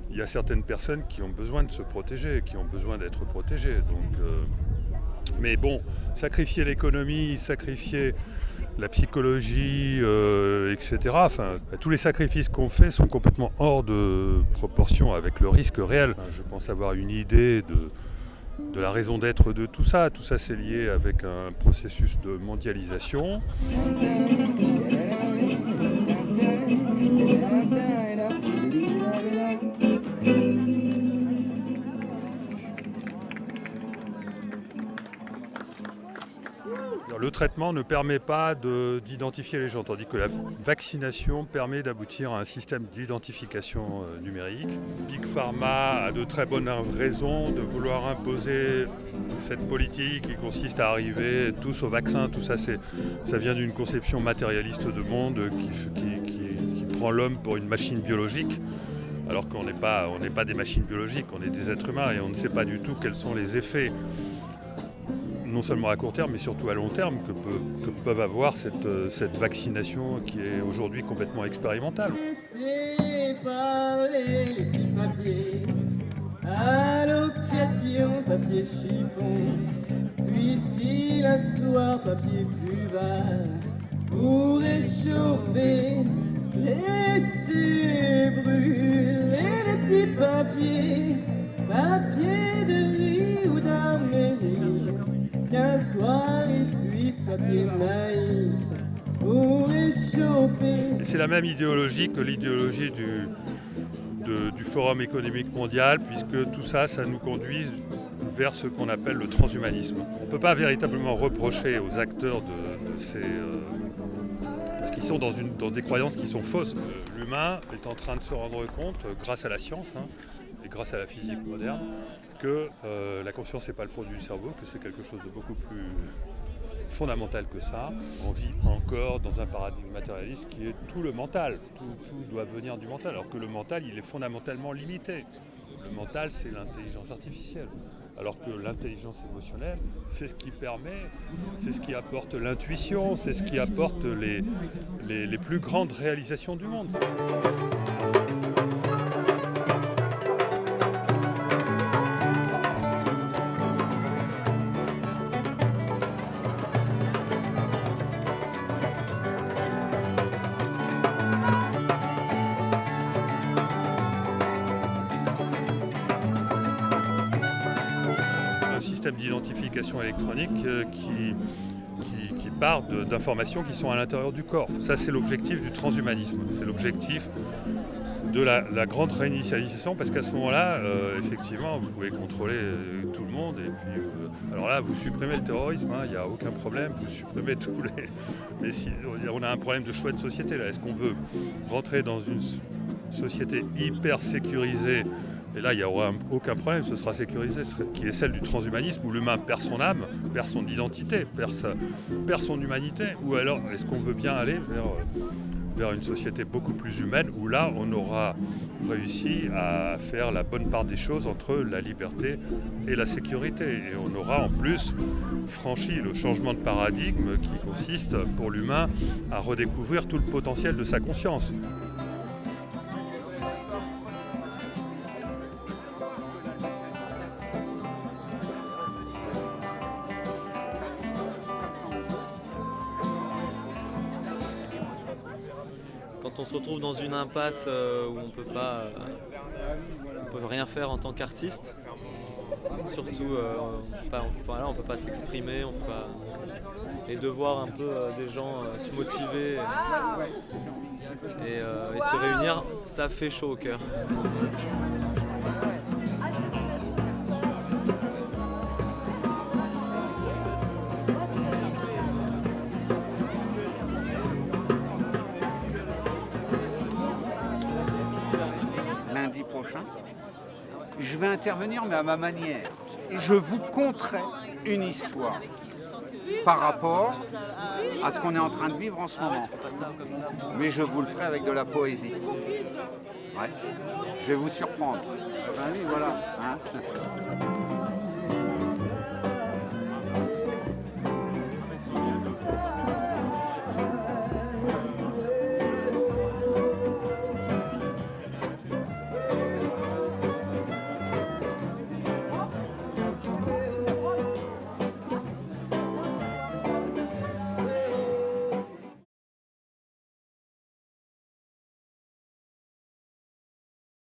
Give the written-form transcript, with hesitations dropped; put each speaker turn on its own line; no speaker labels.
Il y a certaines personnes qui ont besoin de se protéger, qui ont besoin d'être protégées. Mais bon, sacrifier l'économie, sacrifier la psychologie, etc. Enfin, tous les sacrifices qu'on fait sont complètement hors de proportion avec le risque réel. Enfin, je pense avoir une idée de la raison d'être de tout ça. Tout ça, c'est lié avec un processus de mondialisation. Le traitement ne permet pas d'identifier les gens, tandis que la vaccination permet d'aboutir à un système d'identification numérique. Big Pharma a de très bonnes raisons de vouloir imposer cette politique qui consiste à arriver tous au vaccin. Tout ça, ça vient d'une conception matérialiste de monde qui prend l'homme pour une machine biologique. Alors qu'on n'est pas des machines biologiques, on est des êtres humains et on ne sait pas du tout quels sont les effets, non seulement à court terme, mais surtout à long terme, que peuvent avoir cette vaccination qui est aujourd'hui complètement expérimentale.
Laissez parler les petits papiers, à l'occasion papier chiffon, puisse-t-il asseoir papier plus bas, pour réchauffer, laissez brûler les petits papiers, papier de riz ou d'Arménie. Qu'un soir il puisse papier maïs pour réchauffer.
Et c'est la même idéologie que l'idéologie du Forum économique mondial, puisque tout ça, ça nous conduit vers ce qu'on appelle le transhumanisme. On ne peut pas véritablement reprocher aux acteurs de ces... parce qu'ils sont dans des croyances qui sont fausses. L'humain est en train de se rendre compte, grâce à la science, et grâce à la physique moderne, que la conscience n'est pas le produit du cerveau, que c'est quelque chose de beaucoup plus fondamental que ça. On vit encore dans un paradigme matérialiste qui est tout le mental. Tout doit venir du mental, alors que le mental, il est fondamentalement limité. Le mental, c'est l'intelligence artificielle. Alors que l'intelligence émotionnelle, c'est ce qui permet, c'est ce qui apporte l'intuition, c'est ce qui apporte les plus grandes réalisations du monde. Système d'identification électronique qui part d'informations qui sont à l'intérieur du corps. Ça, c'est l'objectif du transhumanisme. C'est l'objectif de la grande réinitialisation, parce qu'à ce moment-là, effectivement, vous pouvez contrôler tout le monde. Et puis, alors là, vous supprimez le terrorisme, il n'y a aucun problème. Vous supprimez tous les... Mais si, on a un problème de choix de société, là. Est-ce qu'on veut rentrer dans une société hyper sécurisée? Et là, il n'y aura aucun problème, ce sera sécurisé, qui est celle du transhumanisme, où l'humain perd son âme, perd son identité, perd son humanité. Ou alors, est-ce qu'on veut bien aller vers une société beaucoup plus humaine, où là, on aura réussi à faire la bonne part des choses entre la liberté et la sécurité. Et on aura en plus franchi le changement de paradigme qui consiste, pour l'humain, à redécouvrir tout le potentiel de sa conscience.
Quand on se retrouve dans une impasse où on peut rien faire en tant qu'artiste, surtout on peut pas s'exprimer, et de voir un peu des gens se motiver et se réunir, ça fait chaud au cœur.
Lundi prochain, je vais intervenir, mais à ma manière. Et je vous conterai une histoire par rapport à ce qu'on est en train de vivre en ce moment. Mais je vous le ferai avec de la poésie. Ouais. Je vais vous surprendre. Ben oui, voilà. Hein.